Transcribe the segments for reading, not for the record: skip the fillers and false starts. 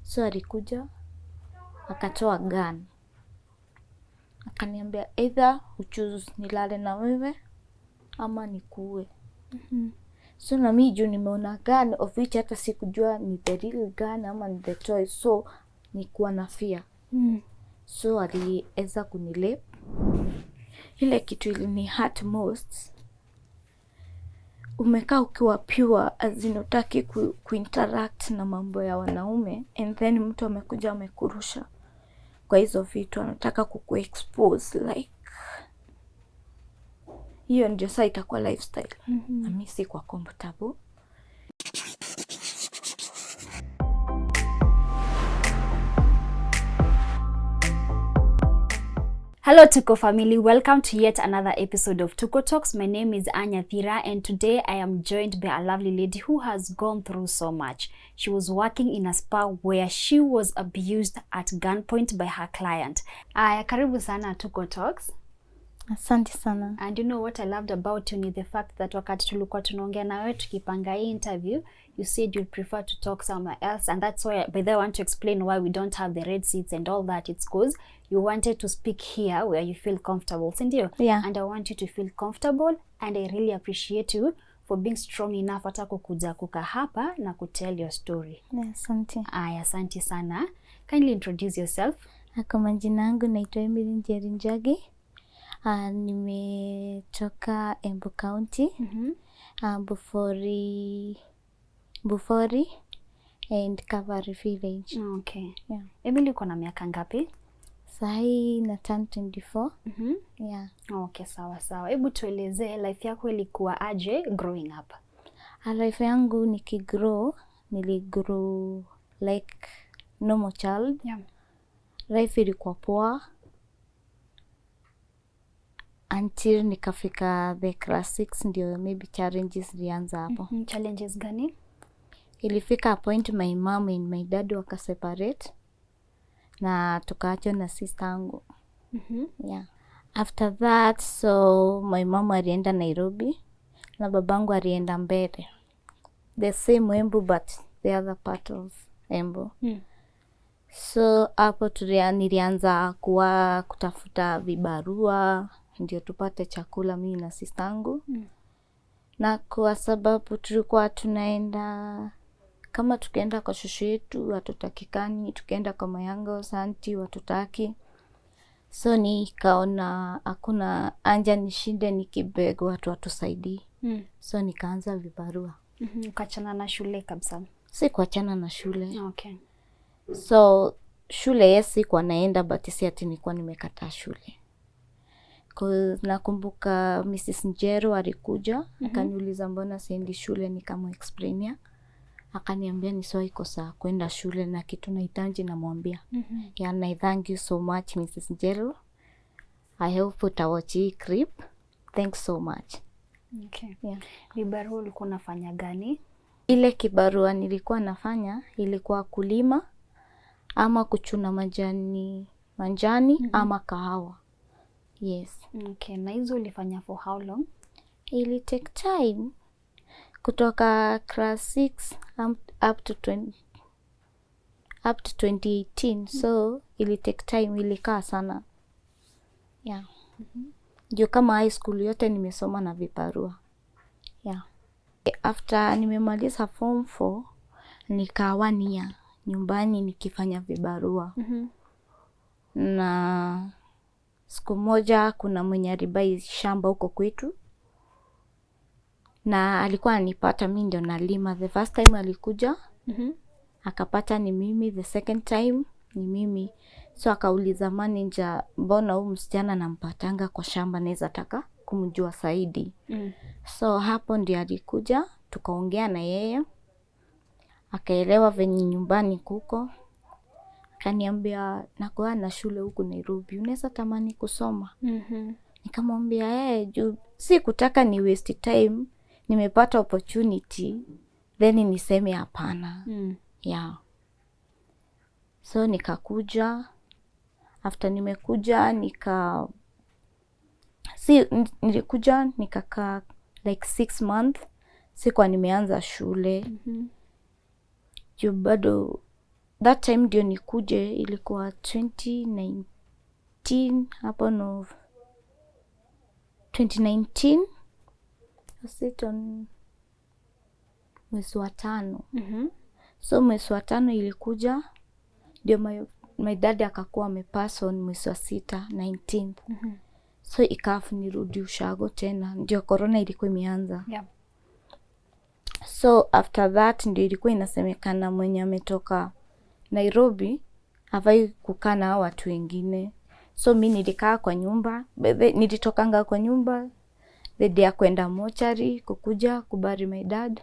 So alikuja akatoa gun, akaniambia either uchoose nilale na wewe ama nikuue. So na mimi juu nimeona gun of which hata sikujua ni the real gun ama ni the toy, so nikuwa na fear. So aliweza kunilep. Ile kitu ilini hurt most, umekaa ukiwa pure as in hutaki kuinteract na mambo ya wanaume, and then mtu amekuja amekurusha kwa hizo vitu, anataka kukuexpose like hiyo ndio sasa itakuwa lifestyle. Na mimi si kwa comfortable. Hello Tuko family, welcome to yet another episode of Tuko Talks. My name is Anya Thira and today I am joined by a lovely lady who has gone through so much. She was working in a spa where she was abused at gunpoint by her client. Karibu sana Tuko Talks. Asante sana. And you know what I loved about you ni the fact that wakati tulikuwa tunaongea na wewe tukipanga hii interview, you said you'd prefer to talk somewhere else, and that's why by the way I want to explain why we don't have the red seats and all that. It's because you wanted to speak here where you feel comfortable, sindio? Yeah. And I want you to feel comfortable, and I really appreciate you for being strong enough hata kukuja kukaa hapa na kutell your story. Yeah, asante. Asante sana. Kindly introduce yourself. Kwa majina yangu naitwa Emily Njeri Njagi. Nimetoka Embu County. Bufori and Kavari Village. Okay. Yeah. Emily, uko na miaka ngapi? Sahi na turn 24. Yeah. Okay, sawa sawa. Hebu tuelezee life yako ilikuwa aje growing up? Life yangu niligrow like normal child. Yeah. Life ilikuwa poa until nikafika the class 6, ndio maybe challenges zilianza hapo. Challenges gani? Ilifika a point my mom and my dad waka separate na tukaachwa na sister yangu. Yeah. After that, so my mom alienda Nairobi na babangu alienda Mbere. The same Embu but the other part of Embu. So hapo nilianza kutafuta vibarua ndio tupate chakula mimi na sister yangu. Na kwa sababu tulikuwa tunaenda, kama tukienda kwa shosho yetu hatutakikani, tukienda kwa mayango santi watutaki. So nikaona hakuna anja nishinde nikibeg watu watusaidie. So nikaanza vibarua. Ukachana na shule kabisa? Si kuachana na shule. Okay. So shule yes sikuwa naenda but si ati nilikuwa nimekataa shule. Nakumbuka Mrs. Njero alikuja, akaniuliza mbona siendi shule, nikamexplainia. Akaniambia nisiwahi kosa kwenda shule na kitu nahitaji namwambia. Yeah, na thank you so much Mrs. Njero. I hope utawatch hii clip. Thanks so much. Okay. Yeah. Vibarua ulikuwa unafanya gani? Ile kibarua nilikuwa nafanya ilikuwa kulima ama kuchuna manjani ama kahawa. Yes. Okay, na hizo ulifanya for how long? Ili take time kutoka class 6 up to 2018. So ili take time, ilikaa sana. Yeah. Ndio kama high school yote nimesoma na vibarua. Yeah. After nimemaliza form 4 nikawa nyumbani nikifanya vibarua. Na siku moja kuna mwenye alibai shamba huko kwetu na alikuwa anipata mimi ndio nalima. The first time alikuja akapata ni mimi, the second time ni mimi. So akauliza manager, mbona huyu msichana nampatanga kwa shamba, naweza taka kumjua zaidi. So hapo ndio alikuja tukaongea na yeye, akaelewa venye nyumbani kuko. Kaniambia nakuwa na shule huku Nairobi, unaweza tamani kusoma? Nikamwambia juu si kutaka ni waste time, nimepata opportunity then niseme hapana. Yeah. So nikakuja, after nimekuja nilikuja nikakaa like 6 months, sikuwa nimeanza shule. Juu bado that time ndio nikuje, ilikuwa 2019 hapo no 2019 on mwezi wa 5. So mwezi wa 5 ilikuja ndio my dad akakuwa amepass on mwezi wa 6 19th. So ikafu nirudi ushago tena, ndio corona ilikuwa imeanza. So after that ndio ilikuwa inasemekana mwenye ametoka Nairobi hafai kukaa na watu wengine. So mimi nilikaa kwa nyumba, nilitokanga kwa nyumba the day ya kwenda mochari kukuja kubari my dad.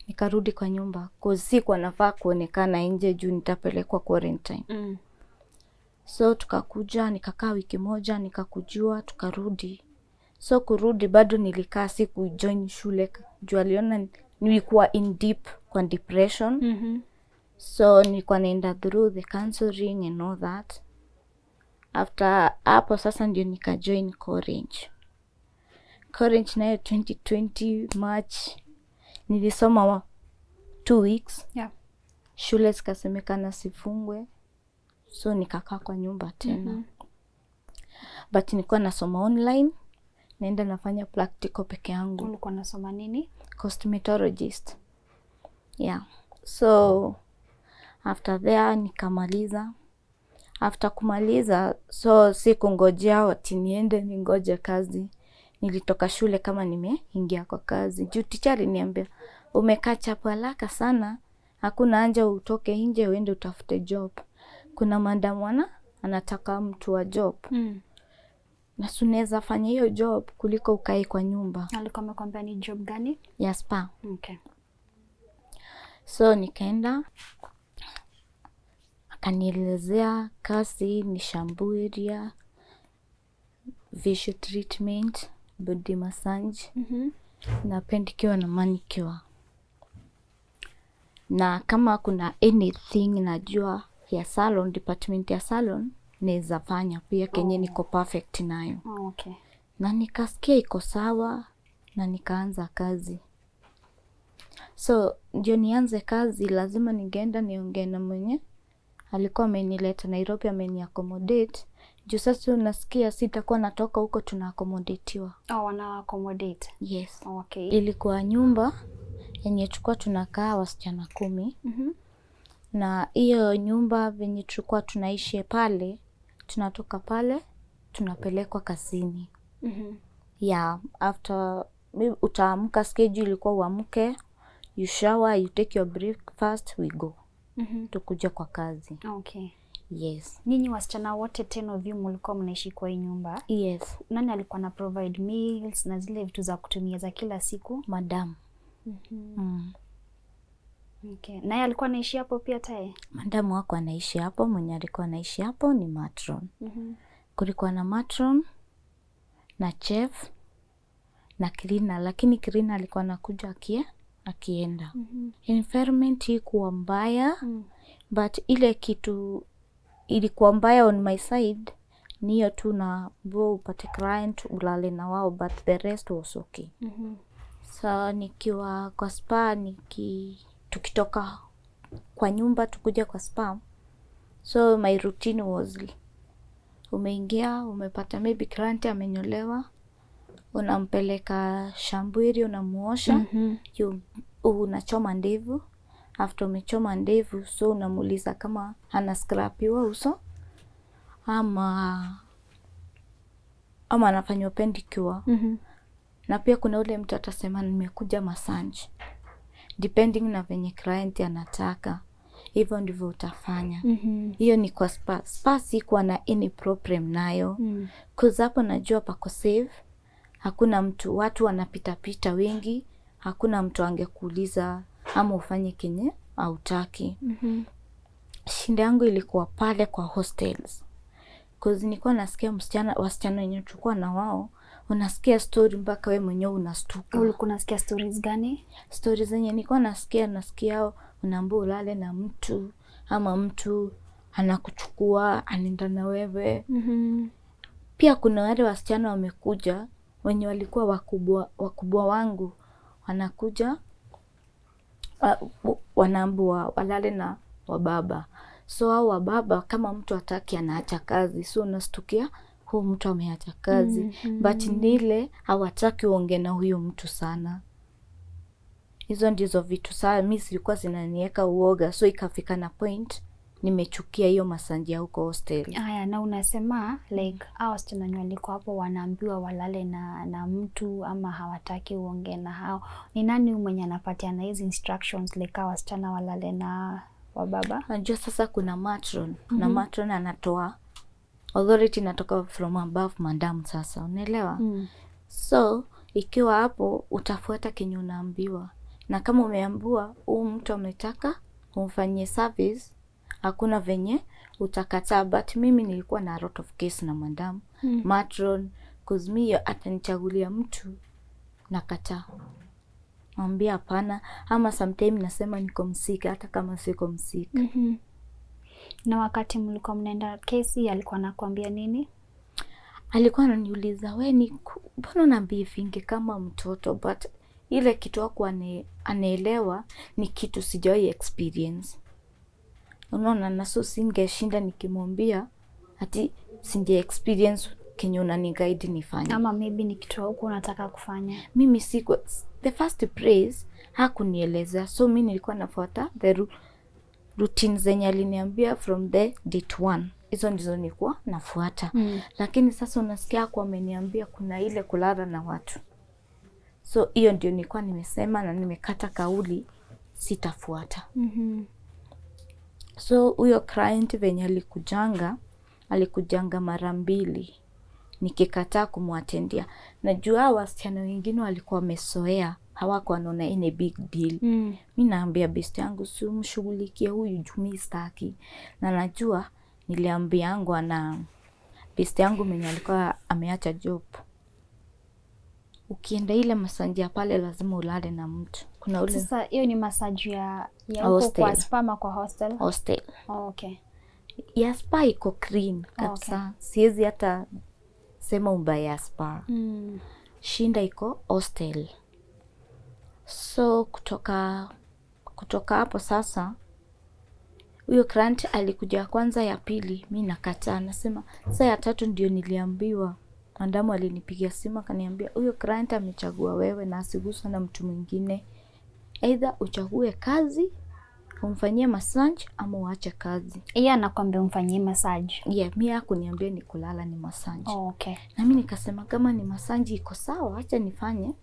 Nikarudi kwa nyumba cause sikuwa nafaa kuonekana nje juu nitapelekwa quarantine. So tukakuja, nikakaa wiki moja, nikakujua, tukarudi. So kurudi bado nilikaa, siku join shule juu aliona nilikuwa in deep kwa depression. So nilikuwa naenda through the counseling and all that. After hapo sasa ndio nika join Corange nayo 2020 March. Nilisoma 2 weeks. Shule zikasemekana sifungwe. So nikakaa kwa nyumba tena. But nilikuwa nasoma online. Naenda nafanya practical peke yangu. Ulikuwa nasoma nini? Cosmetologist. So after there nikamaliza. After kumaliza, so sikungojea ati niende ningoje kazi. Nilitoka shule kama nimeingia kwa kazi. Juu teacher aliniambia, umekaa chapu haraka sana, hakuna haja utoke nje uende utafute job. Kuna madam anataka mtu wa job. Na unaweza fanya hiyo job kuliko ukae kwa nyumba. Alikuwa amekwambia ni job gani? Ya spa. Okay. So nikaenda, akanielezea kazi ni shampoo area, facial treatment, body massage, na pedicure na manicure. Na kama kuna anything najua ya salon, department ya salon, naweza fanya pia kenye niko perfect nayo. Okay. Na nikasikia iko sawa na nikaanza kazi. So ndio nianze kazi lazima ningeenda niongee na mwenye alikuwa amenileta Nairobi, ameni accommodate. Juu sasa unasikia sitakuwa natoka huko, tuna accommodatiwa. Wana accommodate? Yes. Okay. Ilikuwa nyumba yenye tulikuwa tunakaa wasichana 10. Na hiyo nyumba venye tulikuwa tunaishi pale, tunatoka pale tunapelekwa kazini. After utaamka, schedule ilikuwa uamke, you shower, you take your breakfast, we go. Tukuja kwa kazi. Okay. Yes. Ninyi wasichana wote 10 of you mlikuwa mnaishi kwa hii nyumba? Yes. Nani alikuwa na provide meals na zile vitu za kutumia za kila siku? Madam. Okay. Naye alikuwa anaishi hapo pia tae? Madam wako anaishi hapo, mwenye alikuwa anaishi hapo ni matron. Kulikuwa na matron na chef na cleaner, lakini cleaner alikuwa anakuja akienda. Environment ilikuwa mbaya, but ile kitu ilikuwa mbaya on my side ni hiyo tu, na bo upate client ulale na wao, but the rest was okay. So nikiwa kwa spa, tukitoka kwa nyumba tukuja kwa spa, so my routine was umeingia, umepata maybe client amenyolewa, unampeleka shambwiri, unamuosha, unachoma ndevu. After umechoma ndevu, so unamuuliza kama ana scrapiwa uso ama anafanywa pedicure. Na pia kuna ule mtu atasema nimekuja massage, depending na venye client anataka, hivyo ndivyo utafanya. Hiyo ni kwa spa. Spa sikuwa na any problem nayo, cause hapo najua pako safe, hakuna mtu, watu wanapita wengi, hakuna mtu angekuuliza ama ufanye kenye hautaki. Shinda yangu ilikuwa pale kwa hostels, cause nilikuwa nasikia wasichana wenye tulikuwa na wao, unasikia story mpaka wewe mwenyewe unastuka. Ulikuwa unasikia stories gani? Stories zenye nilikuwa nasikia unaambiwa ulale na mtu ama mtu anakuchukua anaenda na wewe. Pia kuna wale wasichana wamekuja wenye walikuwa wakubwa wangu, wanakuja wanaambiwa walale na wababa. So hao wababa kama mtu hataki anaacha kazi. So unastukia huyu mtu ameacha kazi. But nile hawataki uongee na huyo mtu sana. Hizo ndizo vitu saa mimi zilikuwa zinaniweka uoga. So ikafika na point nimechukia hiyo masanji ya huko hostel. Haya, na unasema like hao wasichana walikuwa hapo wanaambiwa walale na mtu ama hawataki uongee na hao. Ni nani mwenye anapatia na hizi instructions like hao wasichana walale na wababa? Unajua sasa kuna matron na matron anatoa authority inatoka from above madam sasa. Unaelewa? So ikiwa hapo utafuata kenye unaambiwa. Na kama umeambiwa huyu mtu ametaka umfanyie service, hakuna venye utakataa. But mimi nilikuwa na lot of case na madam matron, cause mimi atanichagulia mtu nakataa. Mwambia hapana, ama sometimes nasema niko msika hata kama siko msika. Na wakati mlikuwa mnaenda kesi alikuwa anakuambia nini? Alikuwa ananiuliza wewe ni mbona unambivinge kama mtoto, but ile kitu wako anaelewa ni kitu sijawahi experience. Unaona, na so singeshinda nikimwambia ati singe experience kenye unaniguide nifanye. Ama maybe ni kitu huko unataka kufanya. Mimi siko the first praise hakunieleza. So mimi nilikuwa nafuata the routine zenye aliniambia from the date 1. Hizo ndizo nilikuwa nafuata. Lakini sasa unasikia kwa ameniambia kuna ile kulala na watu. So hiyo ndio nilikuwa nimesema na nimekata kauli sitafuata. So huyo client venye alikujanga mara 2. Nikikataa kumwatendia. Najua wasichana wengine walikuwa wamesoea, hawako wanaona any big deal. Mimi naambia best yangu si umshughulikie huyu jumi staki. Na najua niliambiangwa na best yangu mwenye alikuwa ameacha job. Ukienda ile masaji ya pale lazima ulale na mtu. Kuna ule sasa hiyo ni masaji ya huko kwa spa kwa hostel? Hostel. Oh, okay. Ya spa iko clean kabisa. Okay. Siwezi hata sema ubaya spa. Shinda iko hostel. So kutoka hapo sasa huyo client alikuja kwanza, ya pili mimi nakataa. Nasema sasa ya 3 ndio niliambiwa. Mandamu alinipigia simu akaniambia huyo client amechagua wewe na asiguswe na mtu mwingine. Either uchague kazi umfanyie massage ama uache kazi. Yeye anakuambia umfanyie massage? Yeah, mimi hakuniambia ni kulala, ni massage. Oh, okay. Na mimi nikasema kama ni massage iko sawa, acha nifanye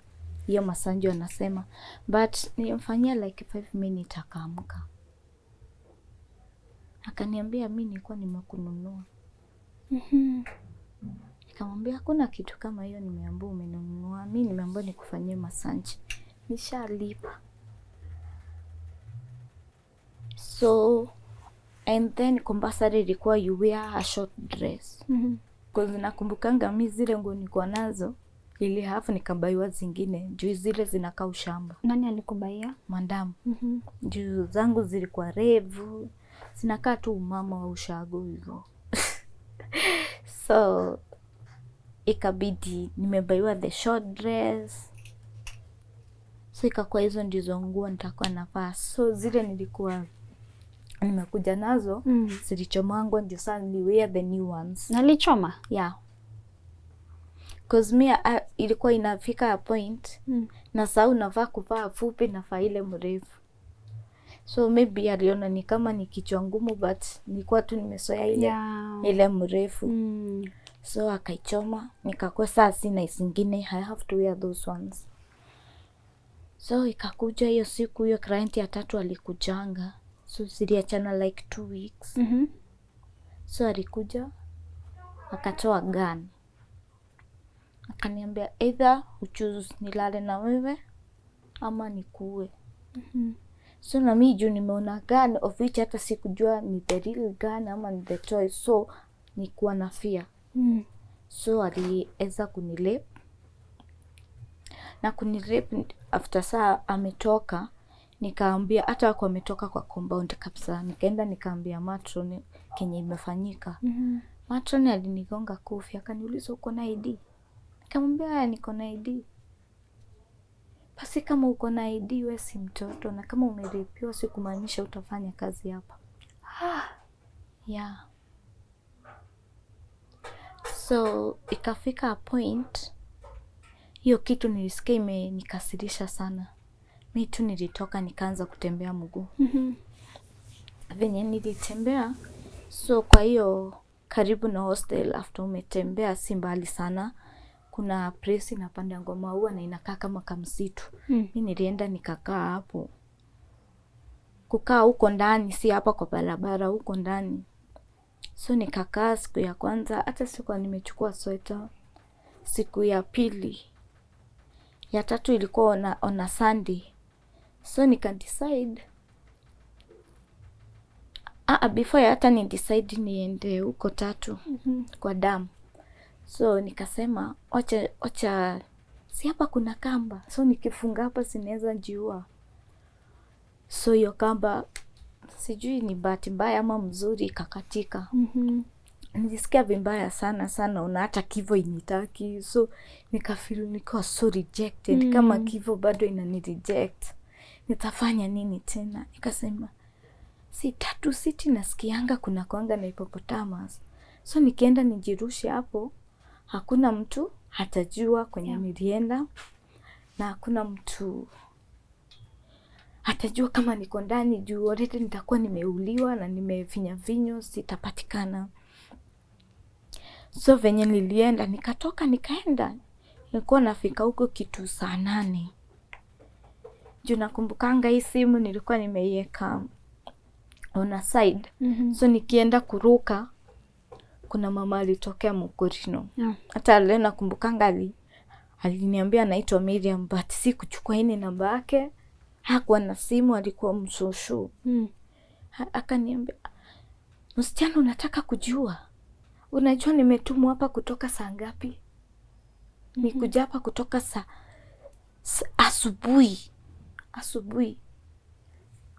hiyo massage anasema. But nilimfanyia like 5 minutes akaamka. Akaniambia mimi nilikuwa nimekununua. Nikamwambia hakuna kitu kama hiyo nimeambiwa umenunua. Mimi nimeambiwa nikufanyie massage. Nishalipa. So and then compulsory ilikuwa you wear a short dress. Because nakumbukanga mimi zile nguo nilikuwa nazo ili hafu nikabaiwa zingine juu zile zinakaa ushamba. Nani alikubaia? Madam. Juu zangu zilikuwa revu, zinakaa tu mama wa ushago hivyo. So ikabidi nimebaiwa the short dress. So ikakuwa hizo ndizo nguo nitakuwa navaa. So zile nilikuwa nimekuja nazo zilichomangwa, ndio sasa ni wear the new ones. Nalichoma? Yeah. Cause me ilikuwa inafika a point na saa unavaa kuvaa fupi na faa ile mrefu. So maybe aliona ni kama ni kichwa ngumu, but nilikuwa tu nimesoea ile ile mrefu. So akaichoma, nikakuwa saa sina zingine, I have to wear those ones. So ikakuja hiyo siku, hiyo client ya 3 alikujanga. So ziliachana like 2 weeks. So alikuja akatoa gun. Akaniambia either uchoose nilale na wewe ama nikuue. So na mimi juu nimeona gun of which hata sikujua ni the real gun ama ni the toy, so nikuwa na fear. So aliweza kunirape. Na kunirape after saa ametoka, nikaambia hata wako ametoka kwa compound kabisa. Nikaenda nikaambia matron kenye imefanyika. Matron alinigonga kofi akaniuliza uko na ID? Nikamwambia niko na ID. basi kama uko na ID wewe si mtoto, na kama umeripiwa si kumaanisha utafanya kazi hapa. Yeah. So ikafika a point, hiyo kitu nilisikia imenikasirisha sana. Mi tu nilitoka nikaanza kutembea mguu. Venye nilitembea, so kwa hiyo karibu na hostel, after umetembea si mbali sana, kuna place inapanda ngoma maua na inakaa kama kamsitu. Mi nilienda nikakaa hapo. Kukaa huko ndani, si hapa kwa barabara, huko ndani. So nikakaa siku ya kwanza, hata sikuwa nimechukua sweta. Siku ya pili, ya tatu ilikuwa on a Sunday. So nika decide, before ya hata ni decide niende huko Tatu kwa dam. So nikasema ocha si hapa kuna kamba, so nikifunga hapa sinaweza jiua. So hiyo kamba sijui ni bahati mbaya ama mzuri ikakatika. Nilisikia vibaya sana, una hata Kivo initaki. So nikafeel niko so rejected. Kama Kivo bado inani reject, nitafanya nini tena? Nikasema si Tatu City nasikianga kuna kuanga na hippopotamus. So nikienda nijirushe hapo, hakuna mtu hatajua kwenye nilienda, na hakuna mtu hatajua kama niko ndani juu already nitakuwa nimeuliwa na nimevinya vinyo, sitapatikana. So venye nilienda, nikatoka nikaenda, nilikuwa nafika huko kitu saa 8. Juu nakumbukanga hii simu nilikuwa nimeiweka on a side. So nikienda kuruka, kuna mama alitokea Mukurino. Hata leo nakumbukanga aliniambia anaitwa Miriam, but si kuchukua hii namba yake. Hakuwa na simu, alikuwa mshushu. Akaniambia, msichana unataka kujua? Unajua nimetumwa hapa kutoka saa ngapi? Nikuja hapa kutoka asubuhi.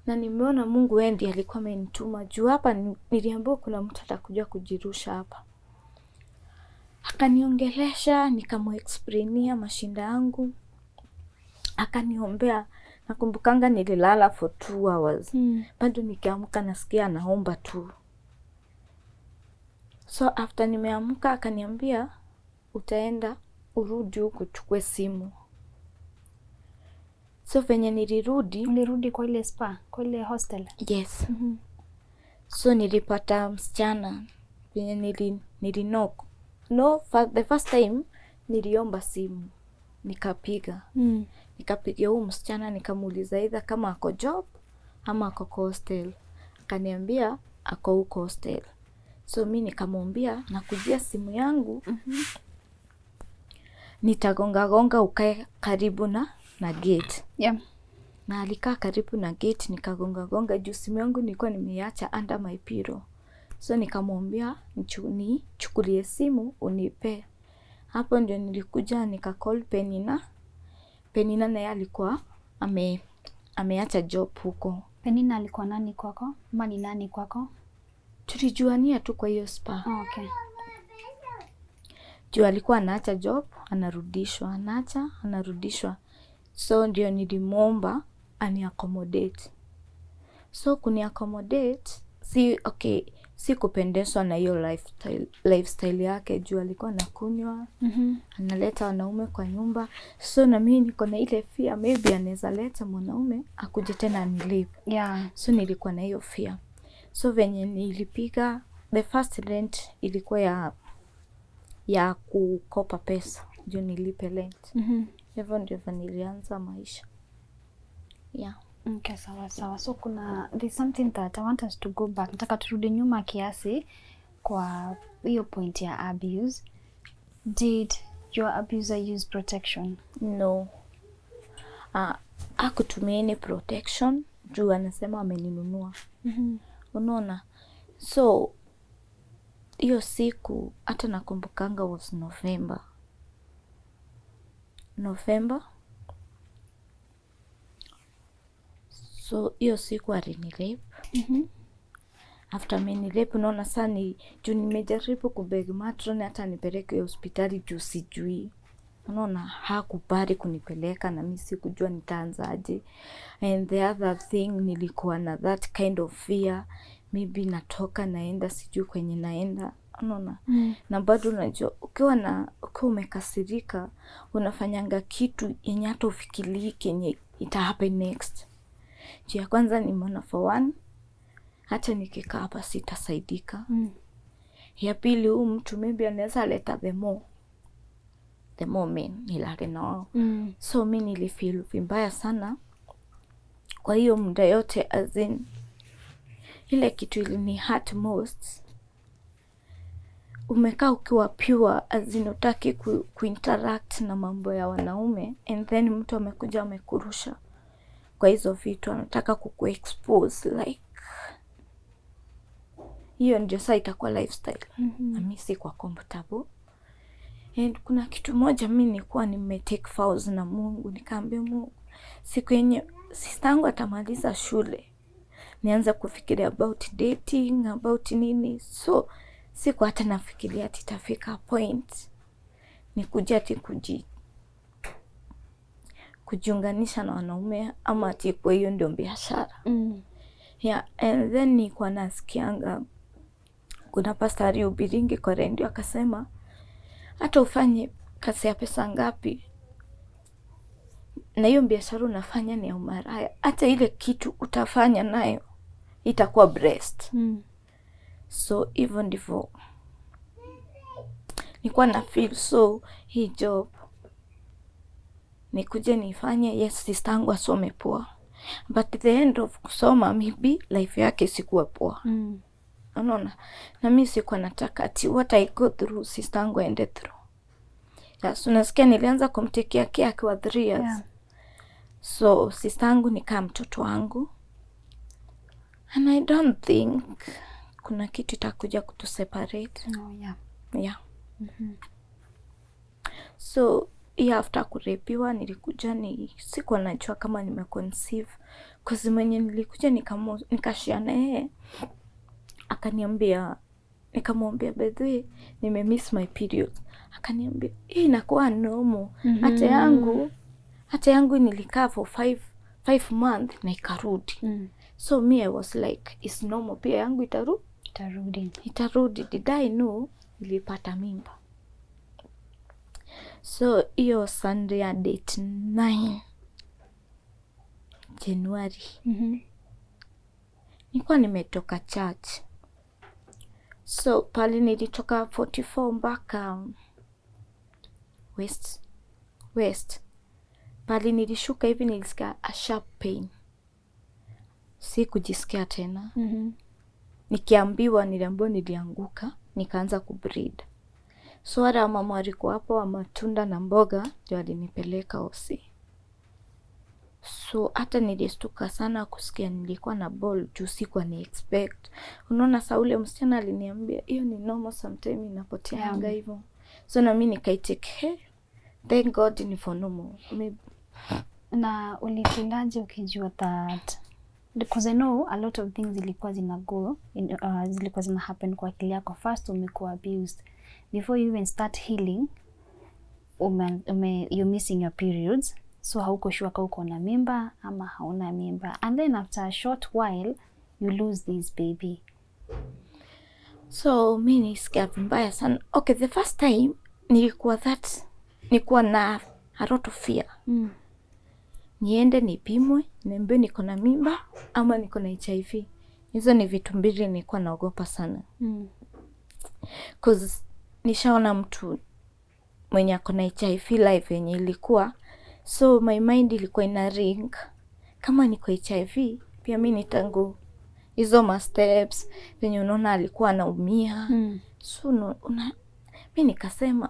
Na nimeona Mungu wewe ndiye alikuwa amenituma. Juu hapa niliambiwa kuna mtu atakuja kujirusha hapa. Akaniongelesha, nikamuexplainia mashinda yangu. Akaniombea. Nakumbukanga nililala for 2 hours. Bado nikiamka nasikia anaomba tu. So after nimeamka akaniambia utaenda urudi huko chukue simu. So venye nilirudi. Ulirudi kwa ile spa, kwa ile hostel? Yes. So nilipata msichana venye nilinok. No, the first time niliomba simu. Nikapiga. Nikapigia huyu msichana nikamuuliza either kama ako job ama ako hostel. Akaniambia ako huko hostel. So mi nikamwambia nakujia simu yangu. Nitagonga ukae karibu na gate. Na alikaa karibu na gate, nikagonga juu simu yangu nilikuwa nimeiacha under my pillow. So nikamwambia nichukulie simu unipe. Hapo ndio nilikuja nikacall Penina naye alikuwa ameacha job huko. Penina alikuwa nani kwako? Ama ni nani kwako? Tulijuania tu kwa hiyo spa. Okay. Juu alikuwa anaacha job, anarudishwa, anarudishwa. So ndio nilimwomba ani accommodate. So kuni accommodate, si kupendezwa na hiyo lifestyle yake. Juu alikuwa anakunywa, analeta wanaume kwa nyumba. So na mimi niko na ile fear, maybe anaweza leta mwanaume akuje tena anilive. So nilikuwa na hiyo fear. So venye nilipiga, the first rent ilikuwa ya kukopa pesa. Juu nilipe rent. Hivyo ndivyo nilianza maisha. Okay, sawa. So there's something that I want us to go back. Nataka turudi nyuma kiasi kwa hiyo point ya abuse. Did your abuser use protection? No. Hakutumia any protection. Juu anasema ameninunua. Unaona? So hiyo siku hata nakumbukanga was November. So hiyo siku alinilepu. After amenilepu, unaona saa juu nimejaribu kubeg matron hata nipeleke hospitali juu sijui. unaona, hakubali kunipeleka na mimi sikujua nitaanzaje. And the other thing, nilikuwa na that kind of fear, maybe natoka naenda sijui kwenye naenda, unaona. Na bado unajua ukiwa umekasirika unafanyanga kitu yenye hata ufikiri kenye ita happen next. Ya kwanza nimeona for one, hata nikikaa hapa sitasaidika. Ya pili, huyu mtu maybe anaweza leta the more men nilale nao. So mimi nilifeel vibaya sana. Kwa hiyo muda yote, as in, ile kitu ilini hurt most, umekaa ukiwa pure, as in utaki kuinteract na mambo ya wanaume, and then mtu amekuja amekurusha kwa hizo vitu, anataka kukuexpose like hiyo ndio sasa itakuwa lifestyle. Na mimi si kwa comfortable. And kuna kitu moja mimi nilikuwa nimetake vows na Mungu, nikaambia Mungu, siku yenye sistangu atamaliza shule nianza kufikiria about dating, about nini. So siku hata nafikiria ati itafika point nikuja ati kujiunganisha na wanaume, ama ati kwa hiyo ndio biashara. Yeah, and then nilikuwa nasikianga kuna pastor alihubiringi kwa radio akasema, hata ufanye kazi ya pesa ngapi na hiyo biashara unafanya ni ya umaraya, hata ile kitu utafanya nayo itakuwa blessed. So hivyo ndivyo nilikuwa na feel. So hii job nikuje nifanye, yes, sistangu asome poa, but the end of kusoma maybe life yake sikuwa poa. Unaona, na mimi sikuwa nataka ati what I go through sistangu aende through. Yes, unasikia nilianza kumtekea care akiwa 3 years. Yeah. So sistangu ni kama mtoto wangu, and I don't think kuna kitu itakuja kutuseparate. Yeah. So after kurepiwa nilikuja, sikuwa najua kama nimeconceive, kwa mwenye nilikuja nikashia na yeye, akaniambia, nikamwambia by the way nimemiss my period. Akaniambia hii inakuwa normal. Hata yangu nilikaa for 5 months na ikarudi. So me I was like it's normal, pia yangu itarudi. Did I know nilipata mimba. So hiyo Sunday ya date 9 January nilikuwa nimetoka church. So pale nilitoka 44 mpaka west. Pale nilishuka hivi nilisikia a sharp pain. Si kujisikia tena. Niliambiwa nilianguka, nikaanza kubreed. So wala mama walikuwa hapo wa matunda na mboga ndio alinipeleka hosi. So hata nilistuka sana kusikia nilikuwa na ball juu sikuwa ni expect. Unaona, saa ule msichana aliniambia hiyo ni normal, sometimes inapoteanga hivyo. So na mimi nikaitake, thank God ni for normal. Na ulifilaje ukijua that, because I know a lot of things zilikuwa zina happen kwa akili yako. First umekuwa abused, before you even start healing you're missing your periods, so hauko sure kama uko na mimba ama hauna mimba, and then after a short while you lose this baby. So mimi nisikia vibaya sana. Okay, the first time nilikuwa na a lot of fear. Niende nipimwe, niambiwe niko na mimba ama niko na HIV. Hizo ni vitu mbili nilikuwa naogopa sana. Cause nishaona mtu mwenye ako na HIV live yenye ilikuwa. So my mind ilikuwa ina ring, kama niko HIV pia mimi nitangu hizo ma steps venye unaona alikuwa anaumia. So mimi nikasema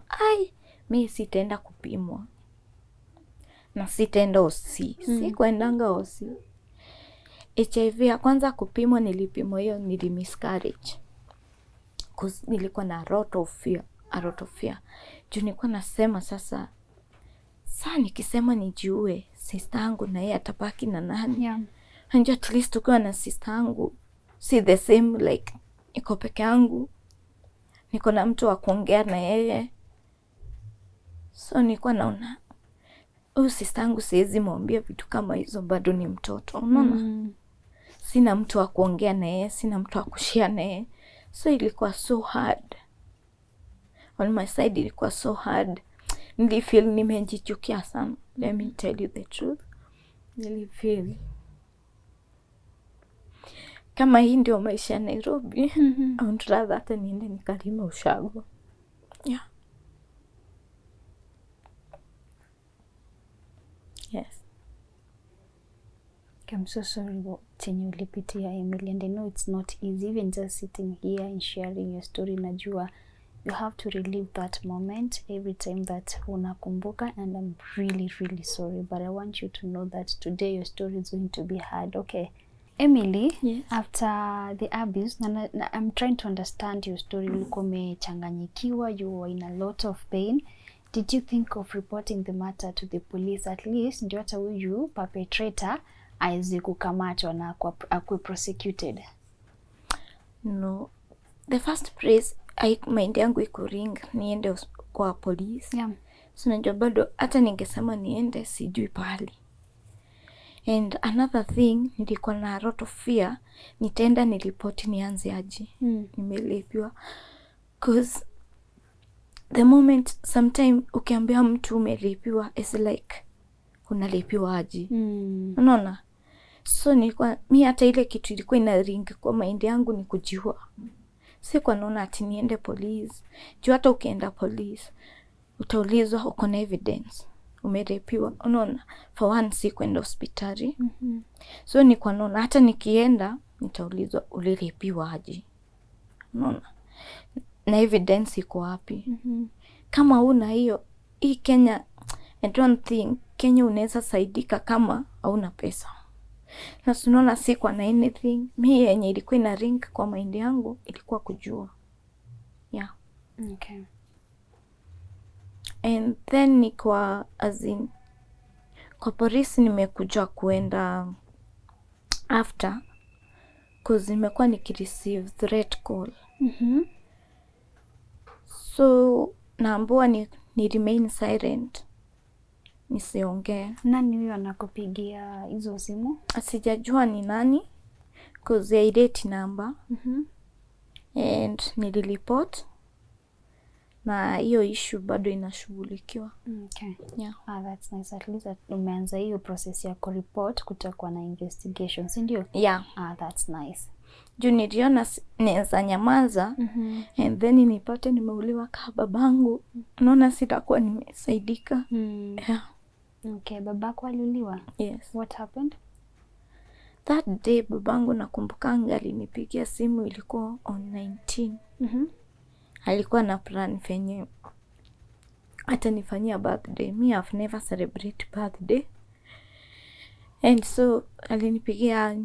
mimi sitaenda kupimwa na sitaenda hosi. Sikuendanga hosi. HIV ya kwanza kupimwa, nilipimwa hiyo miscarriage. Cause nilikuwa na a lot of fear. Juu nilikuwa nasema sasa nikisema nijiue, sister yangu na yeye atabaki na nani? And at least ukiwa na sister yangu si the same like niko peke yangu, niko na mtu wa kuongea na yeye. So nilikuwa naona huyu sistangu siwezi mwambia vitu kama hizo, bado ni mtoto, unaona. Sina mtu wa kuongea naye, sina mtu wa kushare naye, so ilikuwa so hard on my side, ilikuwa so hard. Nilifeel nimejichukia sana, let me tell you the truth. Nilifeel kama hii ndio maisha ya Nairobi, I would rather hata niende nikalime ushago. Yeah. Yes. I'm so sorry chenye ulipitia, Emily, and I know it's not easy even just sitting here and sharing your story. Najua you have to relive that moment every time that unakumbuka, and I'm really sorry, but I want you to know that today your story is going to be hard. Okay, Emily, yes. After the abuse, I'm trying to understand your story. Ulikuwa umechanganyikiwa, you were in a lot of pain. Did you think of reporting the matter to the police at least ndio hata huyu perpetrator aweze kukamatwa na akuwe prosecuted? No, the first place mind yangu iko ring niende kwa police. Yeah. So najua bado hata ningesema niende sijui pahali. And another thing, nilikuwa na a lot of fear, nitaenda niripoti nianze aje. Nimelepiwa. Cause the moment sometime ukiambia mtu umelepiwa, it's like unalepiwa aje. Unaona? So nilikuwa mi hata ile kitu ilikuwa ina ring kwa mind yangu ni kujiua. Sikuwa naona ati niende police. Juu hata ukienda police utaulizwa uko na evidence umerepiwa, unaona. For one, si kwenda hospitali. So nilikuwa naona hata nikienda nitaulizwa ulirepiwa aje, unaona, na evidence iko wapi? Kama una hiyo, hii Kenya, I don't think Kenya unaweza saidika kama hauna pesa. Na tunaona sikuwa na anything. Mi yenye ilikuwa ina ring kwa mind yangu ilikuwa kujua. Yeah. Okay. And then nikuwa as in kwa polisi nimekuja kuenda after, cause nimekuwa nikireceive threat call. So naambiwa ni remain silent, nisiongee. Nani huyo anakupigia hizo simu? Sijajua ni nani, cause ya irate number. And nilireport na hiyo issue bado inashughulikiwa. Okay. Yeah. That's nice. At least umeanza hiyo process ya kureport, kutakuwa na investigation, si ndio? Yeah. That's nice. Juu niliona naweza nyamaza and then nipate nimeuliwa kama babangu. Unaona sitakuwa nimesaidika. Yeah. Okay, babako aliuliwa? Yes. What happened? That day babangu nakumbukanga alinipigia simu, ilikuwa on 19. Alikuwa na plan fenye hata nifanyia birthday. Me I've never celebrate birthday. And so alinipigia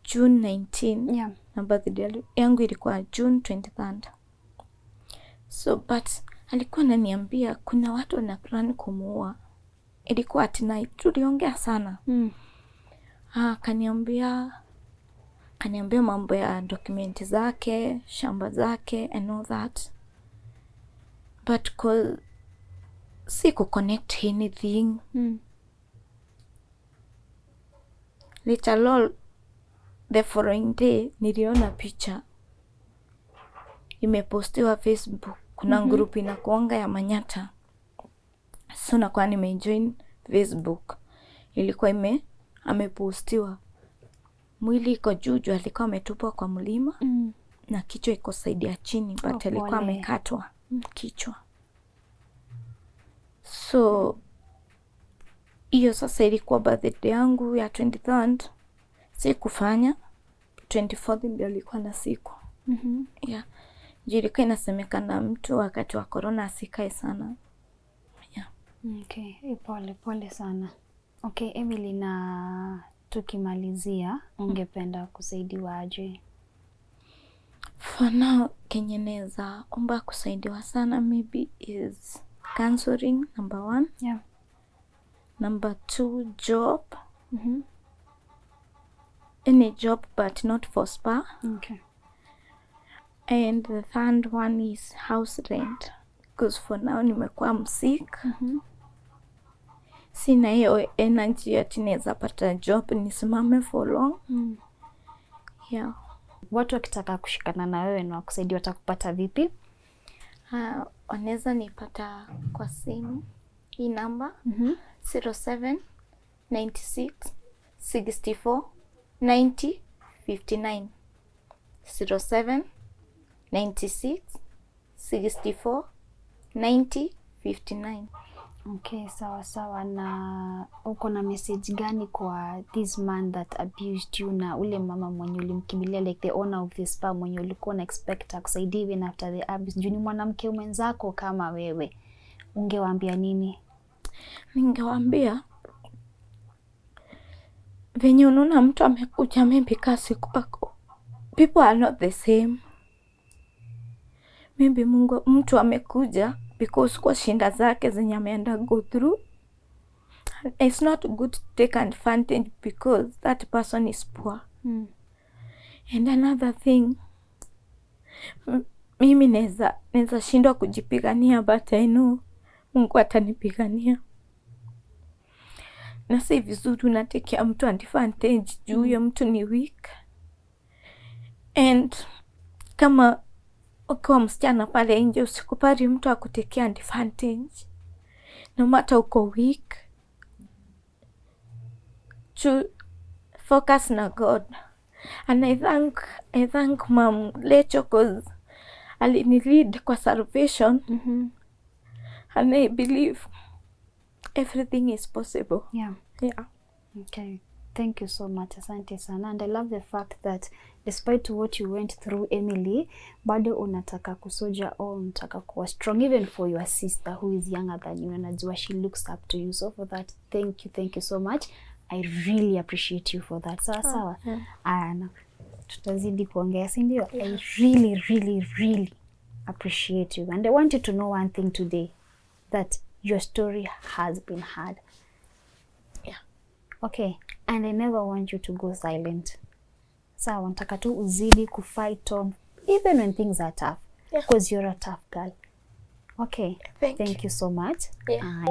June 19. Yeah. Na birthday yangu ilikuwa June 23rd. So but alikuwa ananiambia kuna watu wana plan kumuua. Ilikuwa at night. Tuliongea sana. Kaniambia mambo ya dokumenti zake, shamba zake and all that. But cause siku connect anything. Later on, the following day niliona picha imepostiwa Facebook. Kuna group inakuanga ya Manyata. So nakuwa nimejoin Facebook. Ilikuwa amepostiwa mwili iko juu, alikuwa ametupwa kwa mlima na kichwa iko side ya chini, but alikuwa amekatwa kichwa. So hiyo sasa ilikuwa birthday yangu ya 23rd. Sikufanya 24th ndio alikuwa na siku. Yeah. Juu ilikuwa inasemekana mtu wakati wa corona asikae sana. Yeah. Okay, pole sana. Okay, Emily, na tukimalizia ungependa kusaidiwa aje? For now, Kenya neza omba kusaidiwa sana maybe is counseling, number 1. Yeah. Number 2, job. Any job but not for spa. Okay. And the third one is house rent. because for now nimekuwa sick. Sina hiyo energy ati naweza pata job nisimame for long. Yeah. Watu wakitaka kushikana na wewe na wakusaidia watakupata vipi? Wanaweza nipata kwa simu. Hii namba 07 96 64 90 59. 07 96 64 90 59. Okay, sawa. Na uko na message gani kwa this man that abused you, na ule mama mwenye ulimkimbilia, like the owner of the spa mwenye ulikuwa na expect akusaidia even after the abuse? Juu ni mwanamke mwenzako kama wewe, ungewaambia nini? Ningewaambia venye unaona mtu amekuja maybe kasi kwako, people are not the same. Maybe mtu amekuja because kwa shinda zake zenye ameenda go through. It's not good to take advantage because that person is poor. And another thing, mimi naweza shindwa kujipigania, but I know Mungu atanipigania. Na si vizuri unatekea mtu advantage juu huyo mtu ni weak. And kama ukiwa msichana pale nje, usikubali mtu akutekea advantage. No matter uko weak, to focus na God. And I thank Mom Lecho cause alinilid kwa salvation. And I believe everything is possible. Yeah. Yeah. Okay. Thank you so much. Asante sana. And I love the fact that despite what you went through, Emily, bado unataka kusoja or unataka kuwa strong even for your sister who is younger than you. And najua she looks up to you. So for that, thank you so much. I really appreciate you for that. Sawa. Ana tutazidi kuongea, si ndio? I really appreciate you. And I want you to know one thing today, that your story has been heard. Yeah. Okay. And I never want you to go silent. Sawa, nataka tu uzidi kufight on even when things are tough. Yeah. Because you're a tough girl. Okay. Thank you so much. Yeah.